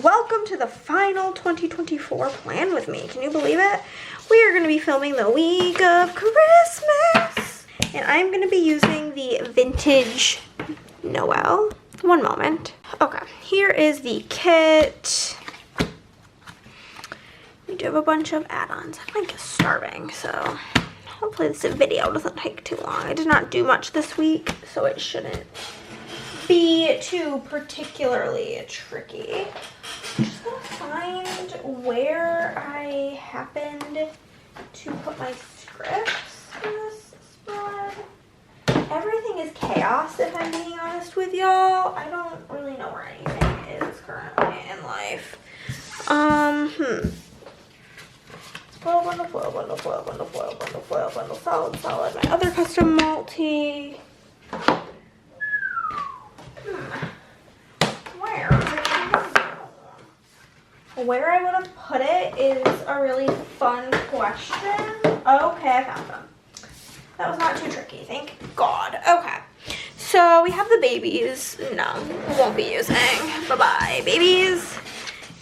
and welcome to the final 2024 plan with me. Can you believe it? We are going to be filming the week of Christmas, and I'm going to be using the vintage Noel. One moment. Okay, here is the kit. We do have a bunch of add-ons. I'm like starving, so hopefully this video doesn't take too long. I did not do much this week, so it shouldn't be too particularly tricky. I'm just gonna find where I happened to put my scripts in this spread. Everything is chaos, if I'm being honest with y'all. I don't really know where anything is currently in life. Foil bundle, foil bundle, foil bundle, foil bundle, foil bundle, solid, solid. My other custom multi. Where I would have put it is a really fun question. Okay, I found them. That was not too tricky, thank God. Okay, so we have the babies. No, we won't be using. Bye-bye, babies.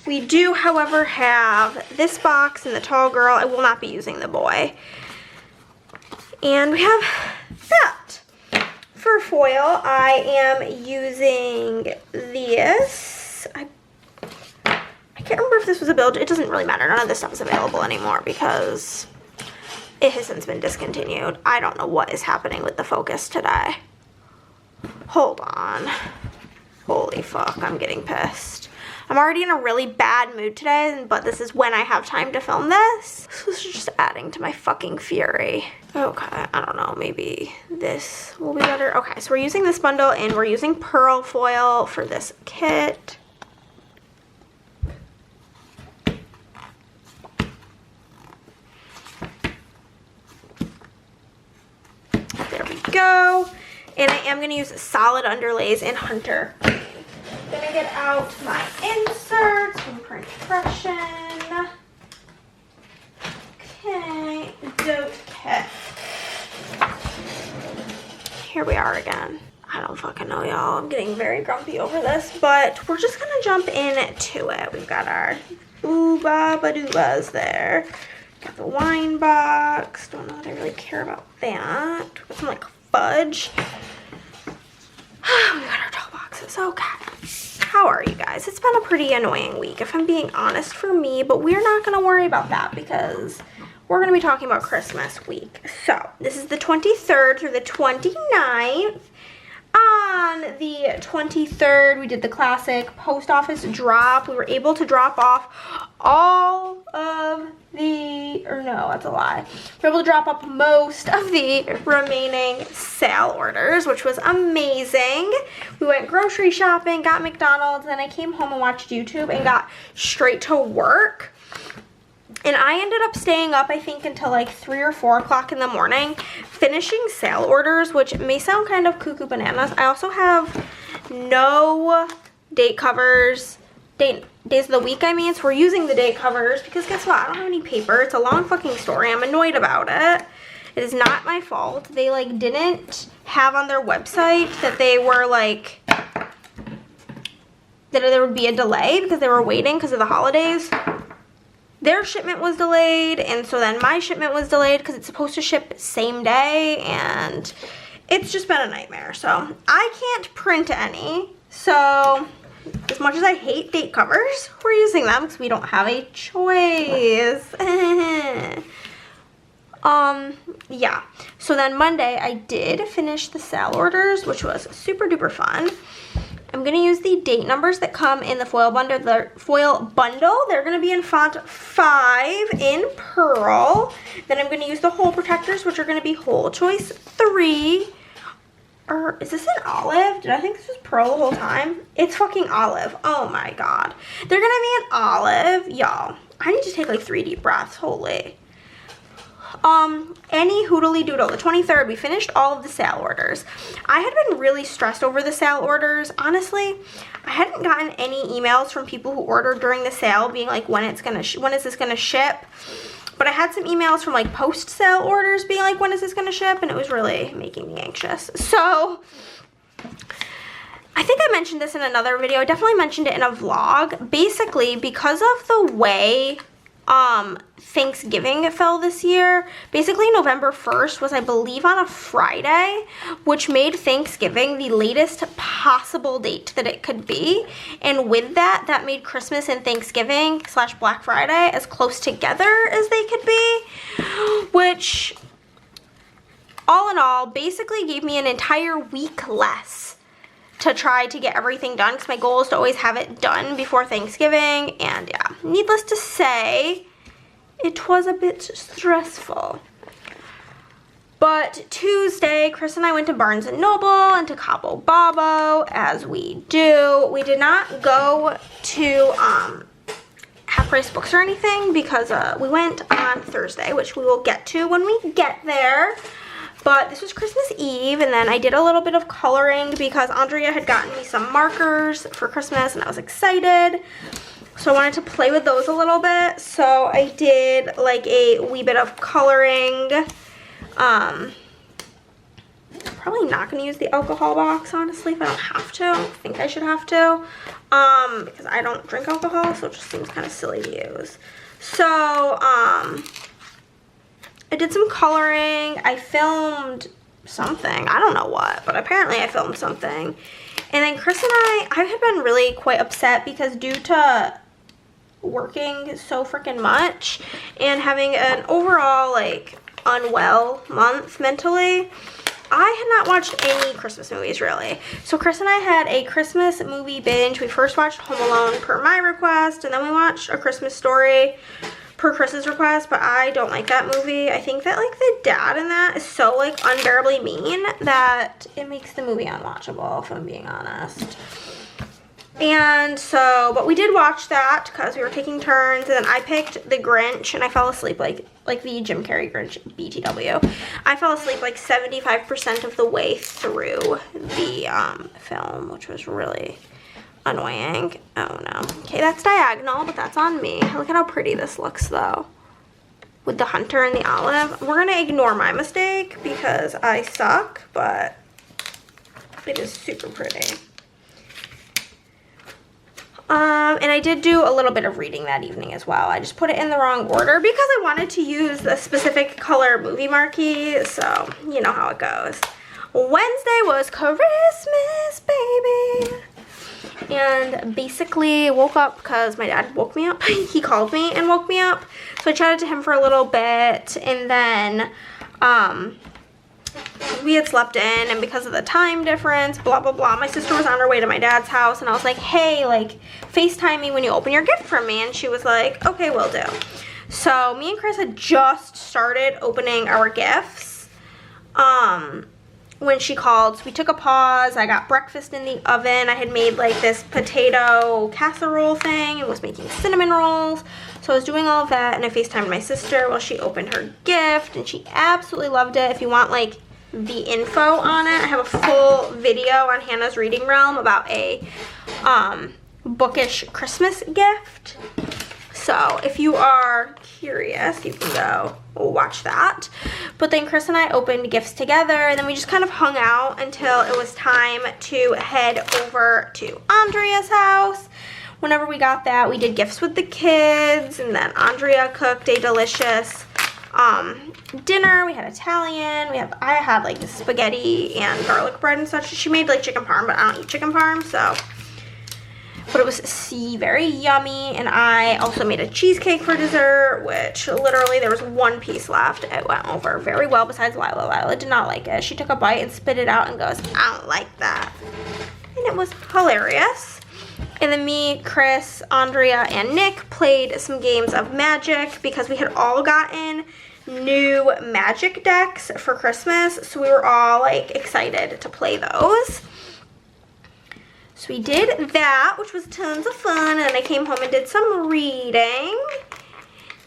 We do, however, have this box and the tall girl. I will not be using the boy. And we have that. For foil, I am using this. I can't remember if this was a build. It doesn't really matter. None of this stuff is available anymore because it has since been discontinued. I don't know what is happening with the focus today. Hold on. Holy fuck, I'm getting pissed. I'm already in a really bad mood today, but this is when I have time to film this. This is just adding to my fucking fury. Okay, I don't know, maybe this will be better. Okay, so we're using this bundle and we're using pearl foil for this kit. There we go. And I am going to use solid underlays in Hunter. I'm going to get out my inserts from Print Impression. Okay, dope kit. Here we are again. I don't fucking know, y'all. I'm getting very grumpy over this, but we're just going to jump into it. We've got our ooba-ba-doobas there. Got the wine box. Don't know that I really care about that. Got some like fudge. We got our doll boxes. Okay. How are you guys? It's been a pretty annoying week, if I'm being honest, for me, but we're not going to worry about that because we're going to be talking about Christmas week. So, this is the 23rd through the 29th. On the 23rd, we did the classic post office drop. We were able to drop off all of the, or no, that's a lie. We were able to drop off most of the remaining sale orders, which was amazing. We went grocery shopping, got McDonald's, then I came home and watched YouTube and got straight to work. And I ended up staying up, I think, until like 3 or 4 o'clock in the morning, finishing sale orders, which may sound kind of cuckoo bananas. I also have no date covers, days of the week, I mean, so we're using the date covers because guess what? I don't have any paper. It's a long fucking story. I'm annoyed about it. It is not my fault. They like didn't have on their website that they were like, that there would be a delay because they were waiting because of the holidays. Their shipment was delayed, and so then my shipment was delayed because it's supposed to ship same day, and it's just been a nightmare. So I can't print any. So as much as I hate date covers, we're using them because we don't have a choice. Yeah. So then Monday I did finish the sale orders, which was super duper fun. I'm going to use the date numbers that come in the foil bundle. They're going to be in font 5 in pearl. Then I'm going to use the hole protectors, which are going to be hole choice 3. Or is this an olive? Did I think this was pearl the whole time? It's fucking olive. Oh my God. They're going to be an olive. Y'all, I need to take like 3 deep breaths. Holy. Any hoodly doodle. The 23rd, we finished all of the sale orders. I had been really stressed over the sale orders. Honestly, I hadn't gotten any emails from people who ordered during the sale being like, when is this gonna ship? But I had some emails from like post sale orders being like, when is this gonna ship? And it was really making me anxious. So I think I mentioned this in another video. I definitely mentioned it in a vlog. Basically, because of the way Thanksgiving fell this year, basically November 1st was, I believe, on a Friday, which made Thanksgiving the latest possible date that it could be. And with that, that made Christmas and Thanksgiving / Black Friday as close together as they could be, which all in all basically gave me an entire week less to try to get everything done, because my goal is to always have it done before Thanksgiving. And yeah, needless to say, it was a bit stressful. But Tuesday, Chris and I went to Barnes & Noble and to Cabo Bobo, as we do. We did not go to half-price books or anything, because we went on Thursday, which we will get to when we get there. But this was Christmas Eve, and then I did a little bit of coloring because Andrea had gotten me some markers for Christmas, and I was excited. So I wanted to play with those a little bit. So I did like a wee bit of coloring. Probably not going to use the alcohol box, honestly, if I don't have to. I don't think I should have to, because I don't drink alcohol, so it just seems kind of silly to use. So, I did some coloring. I filmed something. I don't know what, but apparently I filmed something. And then Chris and I had been really quite upset because due to working so freaking much and having an overall, like, unwell month mentally, I had not watched any Christmas movies, really. So Chris and I had a Christmas movie binge. We first watched Home Alone per my request, and then we watched A Christmas Story per Chris's request, but I don't like that movie. I think that, like, the dad in that is so, like, unbearably mean that it makes the movie unwatchable, if I'm being honest. And so, but we did watch that because we were taking turns, and then I picked The Grinch, and I fell asleep, like the Jim Carrey Grinch, BTW. I fell asleep, like, 75% of the way through the film, which was really annoying. Oh no. Okay, that's diagonal, but that's on me. Look at how pretty this looks, though, with the hunter and the olive. We're gonna ignore my mistake because I suck, but it is super pretty. And I did do a little bit of reading that evening as well. I just put it in the wrong order because I wanted to use the specific color movie marquee, so you know how it goes. Wednesday was Christmas, baby. And basically woke up because my dad woke me up. He called me and woke me up. So I chatted to him for a little bit, and then we had slept in, and because of the time difference, blah, blah, blah, my sister was on her way to my dad's house, and I was like, hey, like, FaceTime me when you open your gift from me, and she was like, okay, will do. So me and Chris had just started opening our gifts when she called. So we took a pause. I got breakfast in the oven. I had made, like, this potato casserole thing and was making cinnamon rolls. So I was doing all of that, and I FaceTimed my sister while she opened her gift, and she absolutely loved it. If you want, like, the info on it, I have a full video on Hannah's Reading Realm about a bookish Christmas gift. So if you are curious, you can go watch that. But then Chris and I opened gifts together, and then we just kind of hung out until it was time to head over to Andrea's house. Whenever we got that, we did gifts with the kids, and then Andrea cooked a delicious dinner. We had Italian. I had, like, spaghetti and garlic bread and such. She made, like, chicken parm, but I don't eat chicken parm, so. But it was very yummy, and I also made a cheesecake for dessert, which literally there was one piece left. It went over very well, besides Lila. Lila did not like it. She took a bite and spit it out and goes, I don't like that. And it was hilarious. And then me, Chris, Andrea, and Nick played some games of Magic because we had all gotten new Magic decks for Christmas, so we were all, like, excited to play those. So we did that, which was tons of fun, and I came home and did some reading.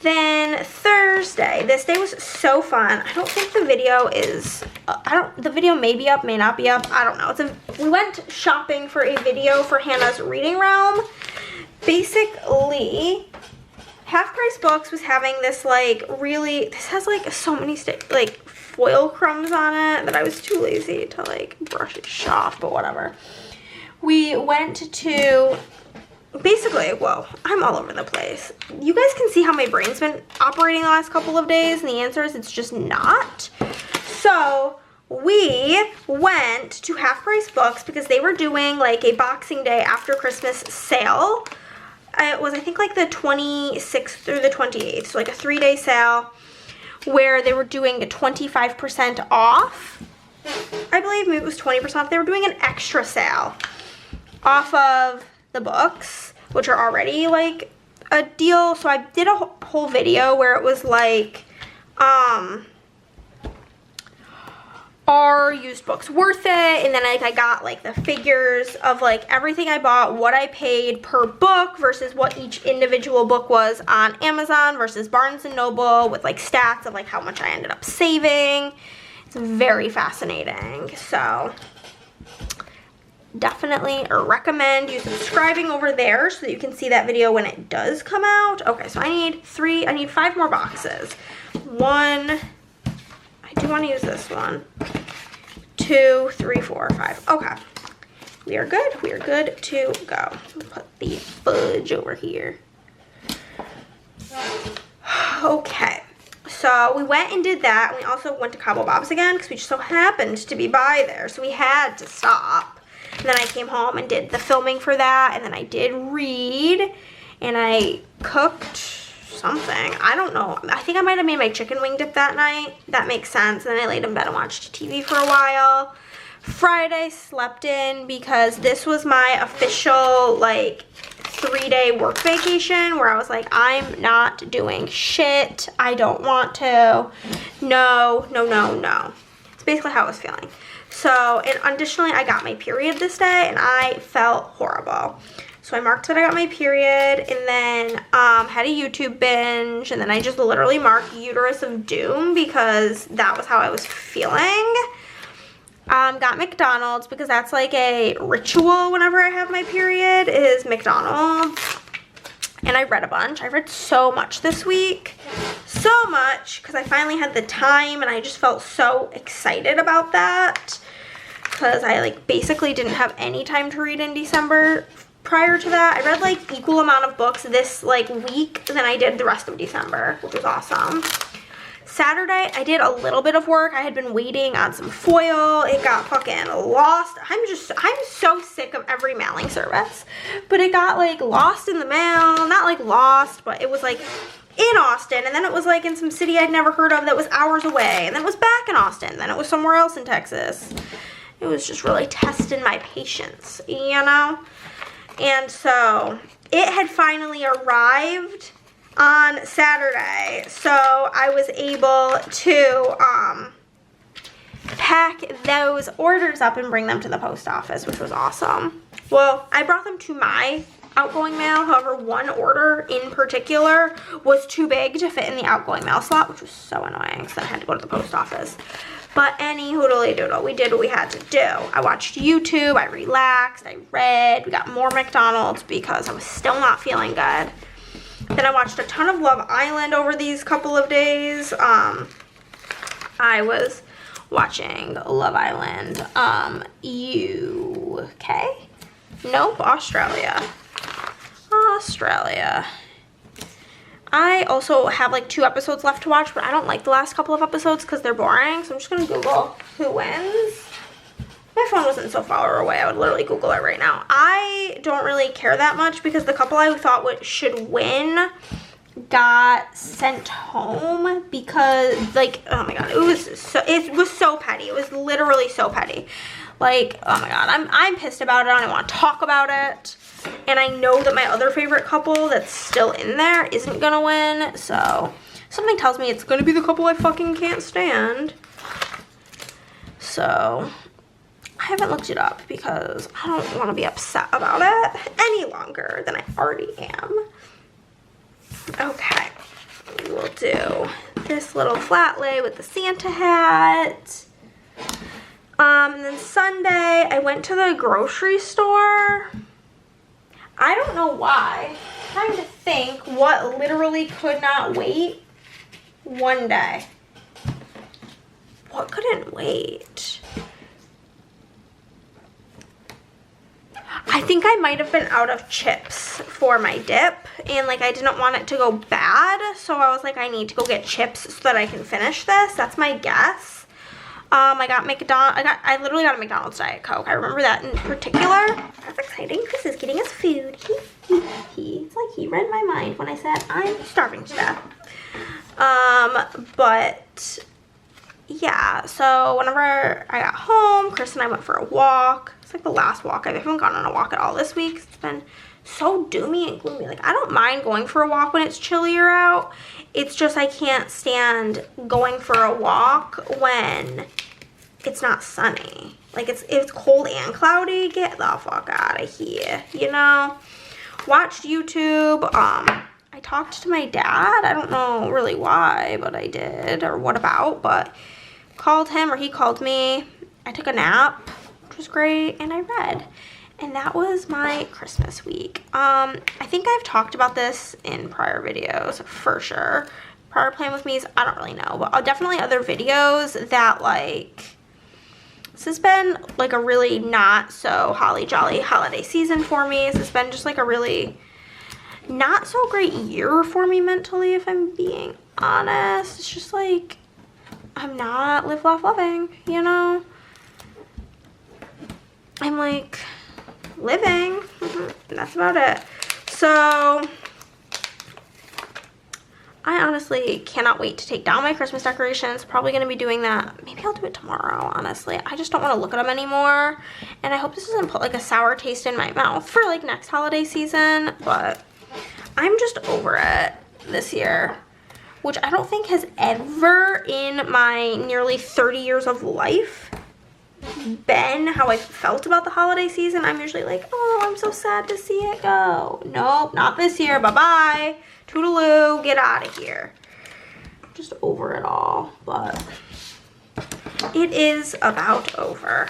Then Thursday, this day was so fun. I don't think the video is, the video may be up, may not be up, I don't know. We went shopping for a video for Hannah's Reading Realm. Basically, Half Price Books was having this, like, this has, like, so many, like, foil crumbs on it that I was too lazy to, like, brush it off, but whatever. we went to, basically, whoa, I'm all over the place. You guys can see how my brain's been operating the last couple of days, and the answer is it's just not. So we went to Half Price Books because they were doing like a Boxing Day after Christmas sale. It was, I think, like the 26th through the 28th, so like a 3-day sale where they were doing a 25% off. I believe maybe it was 20% off. They were doing an extra sale off of the books, which are already like a deal. So I did a whole video where it was like, are used books worth it? And then I got like the figures of like everything I bought, what I paid per book versus what each individual book was on Amazon versus Barnes & Noble, with like stats of like how much I ended up saving. It's very fascinating. So definitely recommend you subscribing over there so that you can see that video when it does come out. Okay, so I need 5 more boxes. 1, I do want to use this one. 2, 3, 4, 5. Okay. We are good. We are good to go. Put the fudge over here. Okay. So we went and did that. And we also went to Cabo Bob's again because we just so happened to be by there. So we had to stop. And then I came home and did the filming for that. And then I did read. And I cooked something. I don't know. I think I might have made my chicken wing dip that night. That makes sense. And then I laid in bed and watched TV for a while. Friday slept in because this was my official like 3-day work vacation where I was like, I'm not doing shit. I don't want to. No, no, no, no. It's basically how I was feeling. So, and additionally, I got my period this day and I felt horrible. So I marked that I got my period, and then had a YouTube binge, and then I just literally marked uterus of doom because that was how I was feeling. Got McDonald's because that's like a ritual whenever I have my period is McDonald's. And I read a bunch. I read so much this week. So much because I finally had the time and I just felt so excited about that. Because I like basically didn't have any time to read in December. Prior to that, I read like equal amount of books this like week than I did the rest of December, which was awesome. Saturday, I did a little bit of work. I had been waiting on some foil. It got fucking lost. I'm so sick of every mailing service. But it got like lost in the mail. Not like lost, but it was like in Austin. And then it was like in some city I'd never heard of that was hours away. And then it was back in Austin. Then it was somewhere else in Texas. It was just really testing my patience, you know? And so it had finally arrived on Saturday, so I was able to pack those orders up and bring them to the post office, which was awesome. Well, I brought them to my outgoing mail. However, one order in particular was too big to fit in the outgoing mail slot, which was so annoying, so I had to go to the post office. But any hoodly doodle, we did what we had to do. I watched YouTube, I relaxed, I read, we got more McDonald's because I was still not feeling good. Then I watched a ton of Love Island over these couple of days. I was watching Love Island, UK? Nope, Australia. Australia. I also have like 2 episodes left to watch, but I don't like the last couple of episodes because they're boring. So I'm just going to Google who wins. My phone wasn't so far away. I would literally Google it right now. I don't really care that much because the couple I thought should win got sent home because, like, oh my god, it was so petty. It was literally so petty. Like, oh my god, I'm pissed about it. I don't want to talk about it. And I know that my other favorite couple that's still in there isn't gonna win, so something tells me it's gonna be the couple I fucking can't stand. So I haven't looked it up because I don't want to be upset about it any longer than I already am. Okay, we'll do this little flat lay with the Santa hat. And then Sunday, I went to the grocery store. I don't know why. I'm trying to think what literally could not wait one day. What couldn't wait? I think I might have been out of chips for my dip, and like I didn't want it to go bad, so I was like, I need to go get chips so that I can finish this. That's my guess. I got I literally got a McDonald's Diet Coke. I remember that in particular. That's exciting. Chris is getting us food. It's like he read my mind when I said I'm starving to death. But yeah, so whenever I got home, Chris and I went for a walk. It's like the last walk. I haven't gone on a walk at all this week. It's been so doomy and gloomy. Like, I don't mind going for a walk when it's chillier out. It's just I can't stand going for a walk when it's not sunny. Like, it's cold and cloudy. Get the fuck out of here, you know? Watched YouTube. I talked to my dad. I don't know really why, but I did, or what about, but called him, or he called me. I took a nap, which was great, and I read. And that was my Christmas week. I think I've talked about this in prior videos, for sure. Prior Plan With Me's, I don't really know, but definitely other videos that, like, this has been, like, a really not so holly jolly holiday season for me. This has been just, like, a really not so great year for me mentally, if I'm being honest. It's just, like, I'm not live, laugh, loving, you know? I'm, like, living. And that's about it. So I honestly cannot wait to take down my Christmas decorations. Probably going to be doing that. Maybe I'll do it tomorrow, honestly. I just don't want to look at them anymore. And I hope this doesn't put, like, a sour taste in my mouth for, like, next holiday season. But I'm just over it this year, which I don't think has ever in my nearly 30 years of life been how I felt about the holiday season. I'm usually like, oh, I'm so sad to see it go. Nope, not this year. Bye-bye. Toodaloo. Get out of here. Just over it all, but it is about over.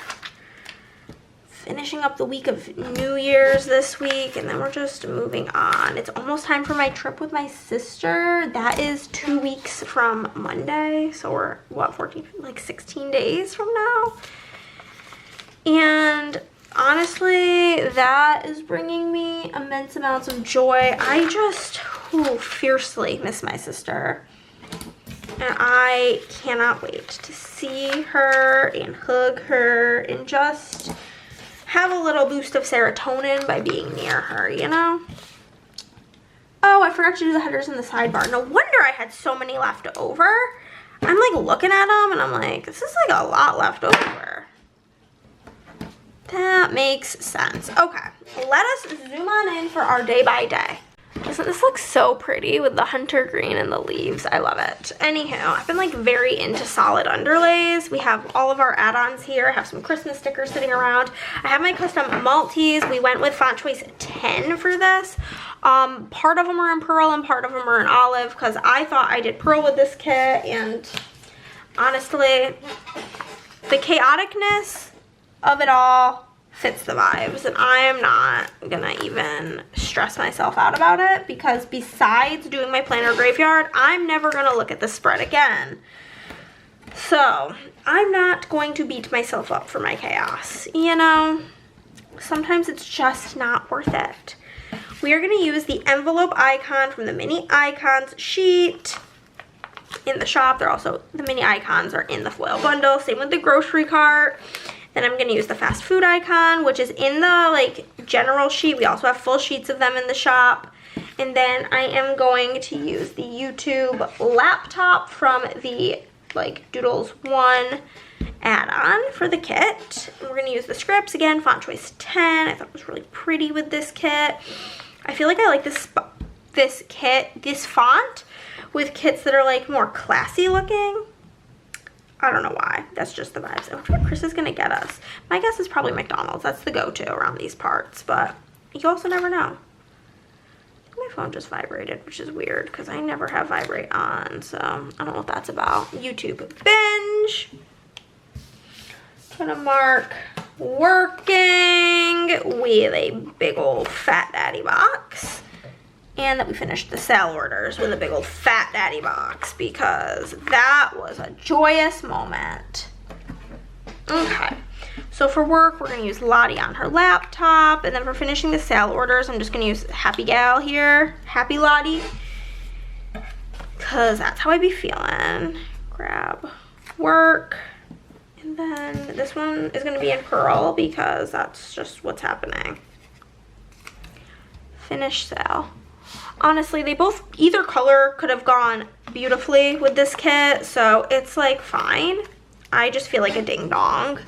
Finishing up the week of New Year's this week, and then we're just moving on. It's almost time for my trip with my sister. That is 2 weeks from Monday, so we're, what, 14, like 16 days from now? And honestly, that is bringing me immense amounts of joy. I just fiercely miss my sister. And I cannot wait to see her and hug her and just have a little boost of serotonin by being near her, you know? Oh, I forgot to do the headers in the sidebar. No wonder I had so many left over. I'm like looking at them and I'm like, this is like a lot left over. That makes sense. Okay, let us zoom on in for our day by day. Doesn't this look so pretty with the hunter green and the leaves? I love it. Anywho, I've been like very into solid underlays. We have all of our add-ons here. I have some Christmas stickers sitting around. I have my custom Maltese. We went with font choice 10 for this. Part of them are in pearl and part of them are in olive because I thought I did pearl with this kit, and honestly, the chaoticness of it all fits the vibes, and I am not gonna even stress myself out about it because besides doing my planner graveyard, I'm never gonna look at the spread again. So I'm not going to beat myself up for my chaos, you know? Sometimes it's just not worth it. We are gonna use the envelope icon from the mini icons sheet in the shop. They're also, the mini icons are in the foil bundle, same with the grocery cart. Then I'm going to use the fast food icon, which is in the, like, general sheet. We also have full sheets of them in the shop. And then I am going to use the YouTube laptop from the, like, Doodles 1 add-on for the kit. And we're going to use the scripts, again, font choice 10. I thought it was really pretty with this kit. I feel like I like this font with kits that are, like, more classy looking. I don't know why. That's just the vibes. I wonder what Chris is going to get us. My guess is probably McDonald's. That's the go-to around these parts, but you also never know. I think my phone just vibrated, which is weird because I never have vibrate on, so I don't know what that's about. YouTube binge. Gonna mark working with a big old fat daddy box. And that we finished the sale orders with a big old fat daddy box because that was a joyous moment. Okay, So for work, we're gonna use Lottie on her laptop, and then for finishing the sale orders, I'm just gonna use Happy Gal here, Happy Lottie, because that's how I be feeling. Grab work, and then this one is gonna be in Pearl because that's just what's happening. Finish sale. Honestly, they both, either color could have gone beautifully with this kit, so it's like fine. I just feel like a ding dong.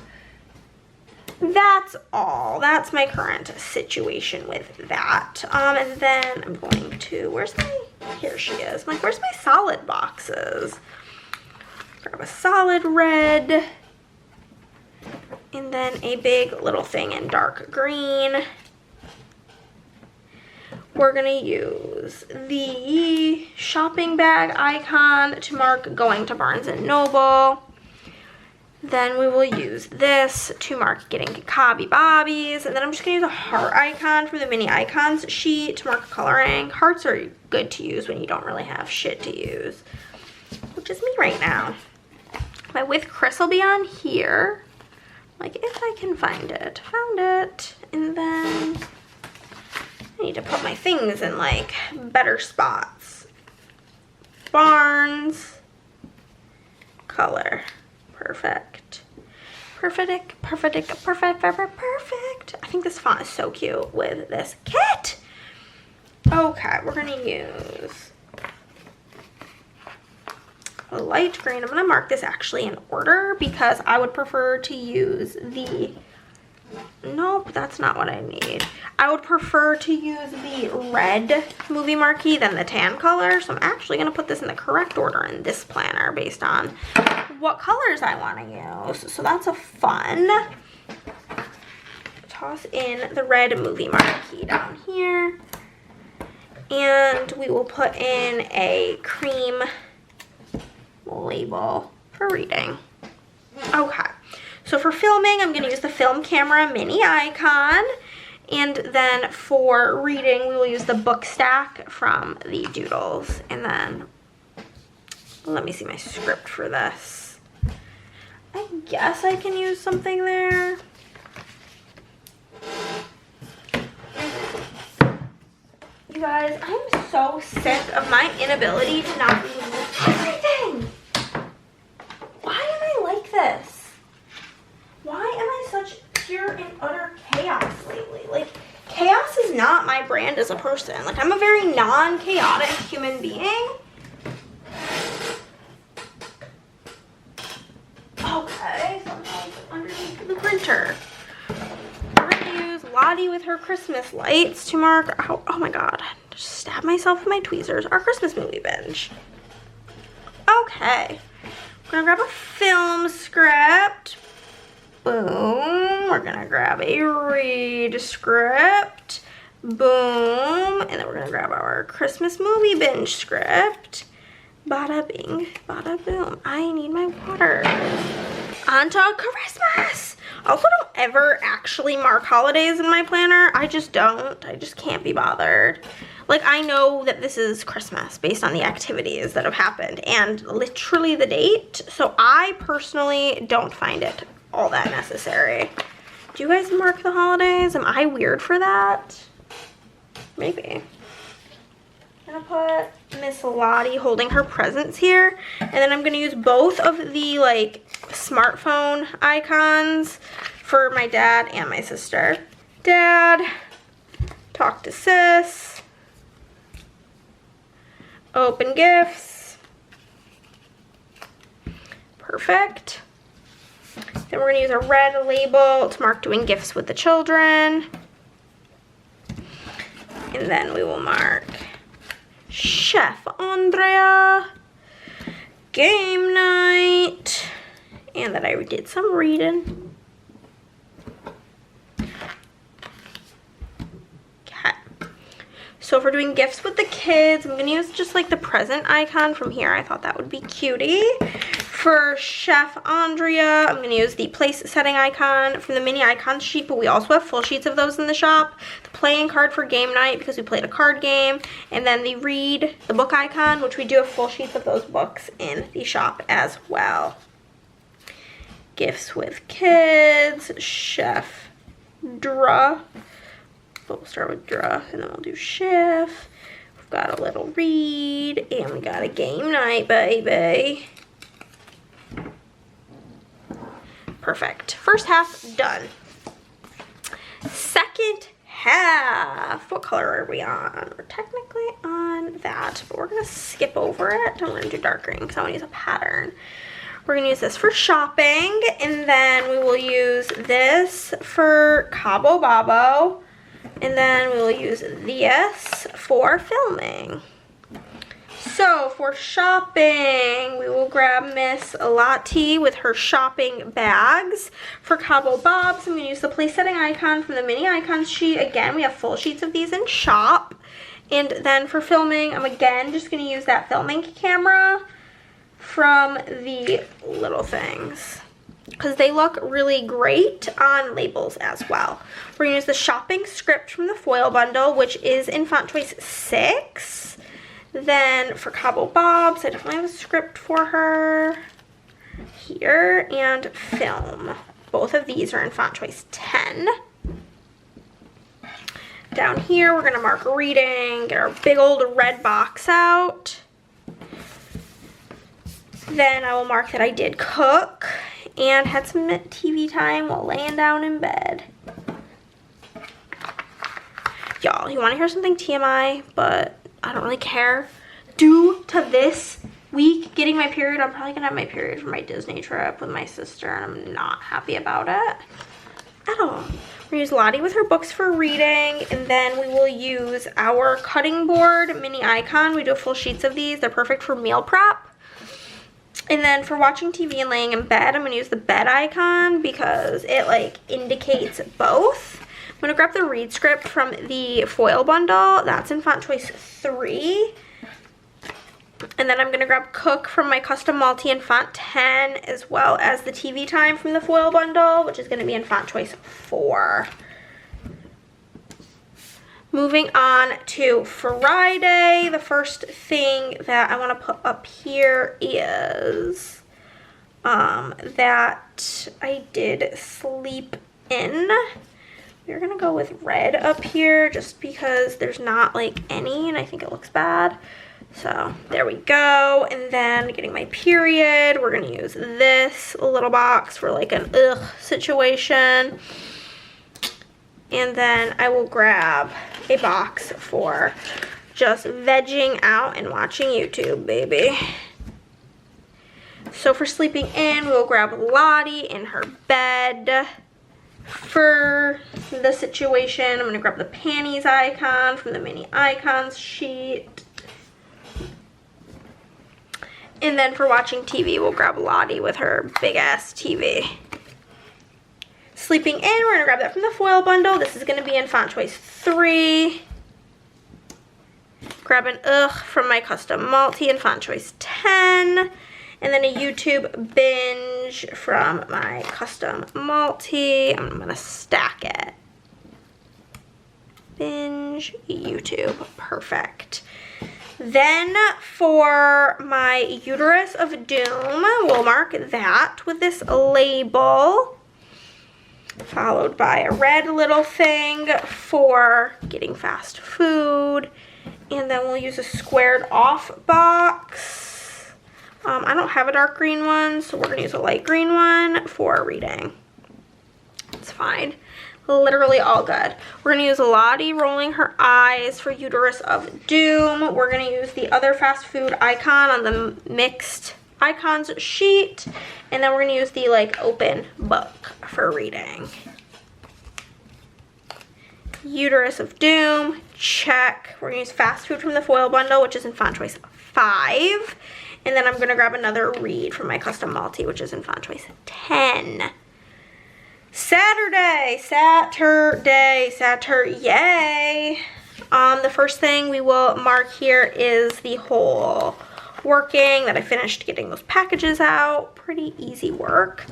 That's all. That's my current situation with that. And then I'm going to, where's my, here she is. I'm like, where's my solid boxes? Grab a solid red. And then a big little thing in dark green. We're gonna use the shopping bag icon to mark going to Barnes & Noble. Then we will use this to mark getting Cobby Bobbies. And then I'm just gonna use a heart icon from the mini icons sheet to mark coloring. Hearts are good to use when you don't really have shit to use, which is me right now. My With Chris will be on here, like if I can find it. Found it. And then I need to put my things in like better spots. Barnes, color, perfect. Perfect, perfect, perfect, perfect, perfect. I think this font is so cute with this kit. Okay, we're gonna use a light green. I'm gonna mark this actually in order because I would prefer to use the, nope, that's not what I need. I would prefer to use the red movie marquee than the tan color. So I'm actually gonna put this in the correct order in this planner based on what colors I wanna use. So that's a fun. Toss in the red movie marquee down here. And we will put in a cream label for reading. Okay. So for filming, I'm going to use the film camera mini icon. And then for reading, we will use the book stack from the Doodles. And then, let me see my script for this. I guess I can use something there. You guys, I'm so sick of my inability to not remove everything. Why am I like this? Why am I such pure and utter chaos lately? Like, chaos is not my brand as a person. Like, I'm a very non-chaotic human being. Okay, something underneath the printer. We're gonna use Lottie with her Christmas lights to mark, oh my god, just stab myself with my tweezers, our Christmas movie binge. Okay, we're gonna grab a film script. Boom. We're gonna grab a read script. Boom. And then we're gonna grab our Christmas movie binge script. Bada bing, bada boom. I need my water. On to Christmas. I also don't ever actually mark holidays in my planner. I just don't. I just can't be bothered. Like, I know that this is Christmas based on the activities that have happened and literally the date. So I personally don't find it all that necessary. Do you guys mark the holidays? Am I weird for that? Maybe. I'm gonna put Miss Lottie holding her presents here, and then I'm gonna use both of the like smartphone icons for my dad and my sister. Dad, talk to sis, open gifts, perfect. Then we're gonna use a red label to mark doing gifts with the children. And then we will mark Chef Andrea, game night, and that I did some reading. Okay. So if we're doing gifts with the kids, I'm gonna use just like the present icon from here. I thought that would be cutie. For Chef Andrea, I'm going to use the place setting icon from the mini icon sheet, but we also have full sheets of those in the shop. The playing card for game night because we played a card game, and then the read, the book icon, which we do have full sheets of those books in the shop as well. Gifts with Kids, Chef Dra. But we'll start with Dra and then we'll do Chef. We've got a little read and we got a game night, baby. Perfect. First half done. Second half. What color are we on? We're technically on that, but we're gonna skip over it. I'm gonna do dark green because I want to use a pattern. We're gonna use this for shopping, and then we will use this for Cabo Babo, and then we will use this for filming. So for shopping, we will grab Miss Lottie with her shopping bags. For Cabo Bobs, I'm going to use the place setting icon from the mini icons sheet. Again, we have full sheets of these in shop. And then for filming, I'm again just going to use that filming camera from the Little Things, because they look really great on labels as well. We're going to use the shopping script from the foil bundle, which is in font choice 6. Then for Cabo Bobs, I definitely have a script for her here, and film. Both of these are in font choice 10. Down here, we're gonna mark reading, get our big old red box out. Then I will mark that I did cook and had some TV time while laying down in bed. Y'all, you wanna hear something TMI, but I don't really care. Due to this week getting my period, I'm probably gonna have my period for my Disney trip with my sister, and I'm not happy about it at all. We're gonna use Lottie with her books for reading, and then we will use our cutting board mini icon. We do full sheets of these. They're perfect for meal prep. And then for watching TV and laying in bed, I'm gonna use the bed icon because it like indicates both. I'm gonna grab the read script from the foil bundle. That's in font choice 3. And then I'm gonna grab cook from my custom multi in font 10, as well as the TV time from the foil bundle, which is gonna be in font choice 4. Moving on to Friday, the first thing that I wanna put up here is that I did sleep in. We're gonna go with red up here just because there's not like any and I think it looks bad. So there we go. And then getting my period, we're gonna use this little box for like an ugh situation. And then I will grab a box for just vegging out and watching YouTube, baby. So for sleeping in, we'll grab Lottie in her bed. For the situation, I'm going to grab the panties icon from the mini icons sheet. And then for watching TV, we'll grab Lottie with her big ass TV. Sleeping in, we're going to grab that from the foil bundle. This is going to be in font choice 3. Grab an ugh from my custom multi in font choice 10. And then a YouTube binge from my custom multi. I'm going to stack it. Binge, YouTube, perfect. Then for my uterus of doom, we'll mark that with this label. Followed by a red little thing for getting fast food. And then we'll use a squared off box. I don't have a dark green one, so we're going to use a light green one for reading. It's fine. Literally all good. We're going to use Lottie rolling her eyes for uterus of doom. We're going to use the other fast food icon on the mixed icons sheet. And then we're going to use the like open book for reading. Uterus of doom, check. We're going to use fast food from the foil bundle, which is in font choice 5. And then I'm going to grab another read from my custom multi, which is in font choice 10. Saturday. Yay. The first thing we will mark here is the whole working that I finished getting those packages out. Pretty easy work,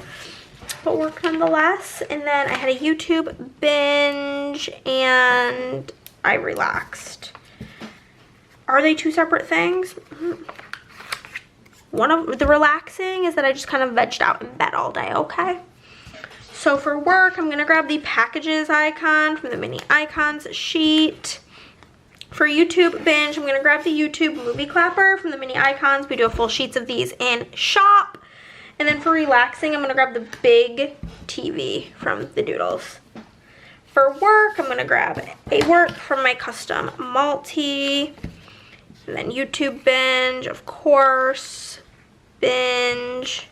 but work nonetheless. And then I had a YouTube binge and I relaxed. Are they two separate things? one of the relaxing is that I just kind of vegged out in bed all day, okay? So for work, I'm gonna grab the packages icon from the mini icons sheet. For YouTube binge, I'm gonna grab the YouTube movie clapper from the mini icons. We do have full sheets of these in shop. And then for relaxing, I'm gonna grab the big TV from the Doodles. For work, I'm gonna grab a work from my custom multi. And then YouTube binge, of course. Binge.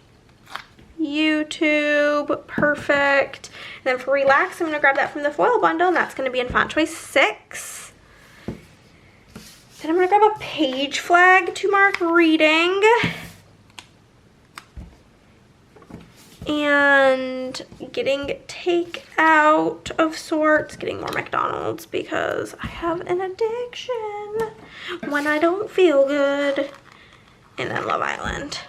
YouTube, perfect. And then for relax, I'm gonna grab that from the foil bundle, and that's gonna be in font choice 6. Then I'm gonna grab a page flag to mark reading. And getting takeout of sorts, getting more McDonald's because I have an addiction when I don't feel good. And then Love Island.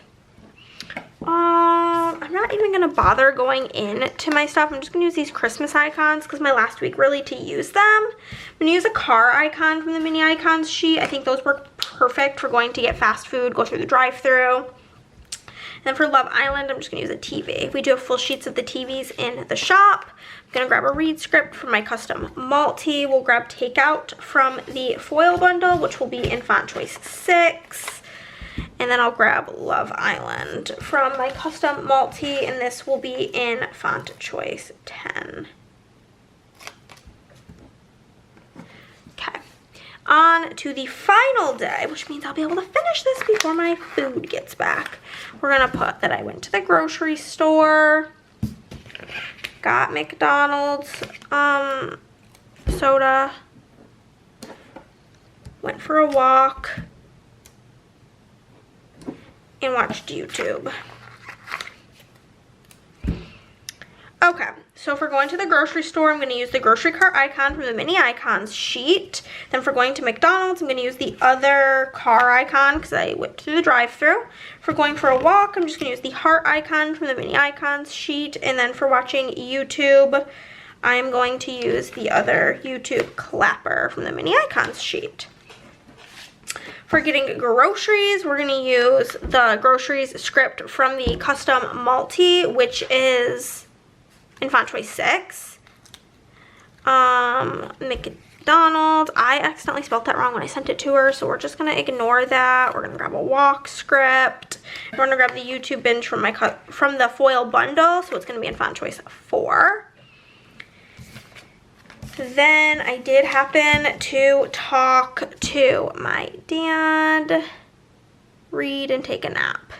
I'm not even gonna bother going into my stuff. I'm just gonna use these Christmas icons because my last week really to use them. I'm gonna use a car icon from the mini icons sheet. I think those work perfect for going to get fast food, go through the drive-thru. And then for Love Island, I'm just gonna use a TV. We do have full sheets of the TVs in the shop. I'm gonna grab a read script from my custom multi. We'll grab takeout from the foil bundle, which will be in font choice 6. And then I'll grab Love Island from my custom multi, and this will be in font choice 10. Okay, on to the final day, which means I'll be able to finish this before my food gets back. We're gonna put that I went to the grocery store, got McDonald's soda, went for a walk, and watched YouTube. Okay, so for going to the grocery store, I'm gonna use the grocery cart icon from the mini icons sheet. Then for going to McDonald's, I'm gonna use the other car icon because I went through the drive-thru. For going for a walk, I'm just gonna use the heart icon from the mini icons sheet. And then for watching YouTube, I'm going to use the other YouTube clapper from the mini icons sheet. For getting groceries, we're gonna use the groceries script from the custom multi, which is in font choice 6. McDonald's, I accidentally spelled that wrong when I sent it to her, so we're just gonna ignore that. We're gonna grab a walk script. We're gonna grab the YouTube binge from from the foil bundle, so it's gonna be in font choice 4. Then I did happen to talk to my dad, read, and take a nap.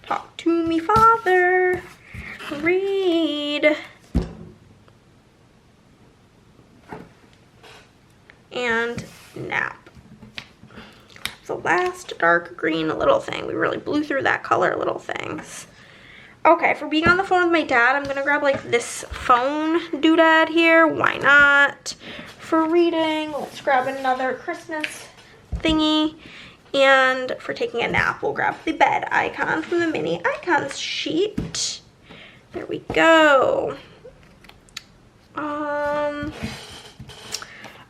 Talk to me father, read, and nap. The last dark green little thing. We really blew through that color little things. Okay, for being on the phone with my dad, I'm gonna grab like this phone doodad here. Why not? For reading, let's grab another Christmas thingy. And for taking a nap, we'll grab the bed icon from the mini icons sheet. There we go.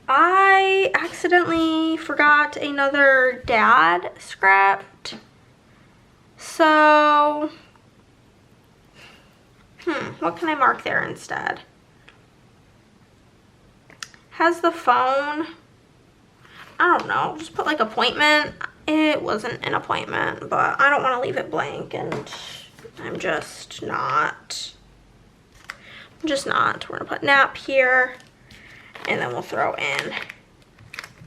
I accidentally forgot another dad script. So what can I mark there instead? Has the phone, I don't know, just put like appointment. It wasn't an appointment, but I don't want to leave it blank, and I'm just not. We're gonna put nap here, and then we'll throw in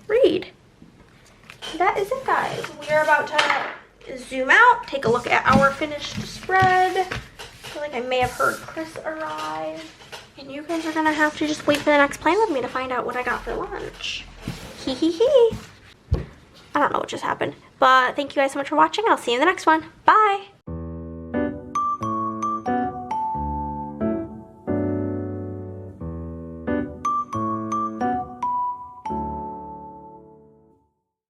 read. That is it, guys. We are about to zoom out, take a look at our finished spread. I feel like I may have heard Chris arrive. And you guys are gonna have to just wait for the next plan with me to find out what I got for lunch. Hee hee hee. I don't know what just happened. But thank you guys so much for watching. I'll see you in the next one. Bye.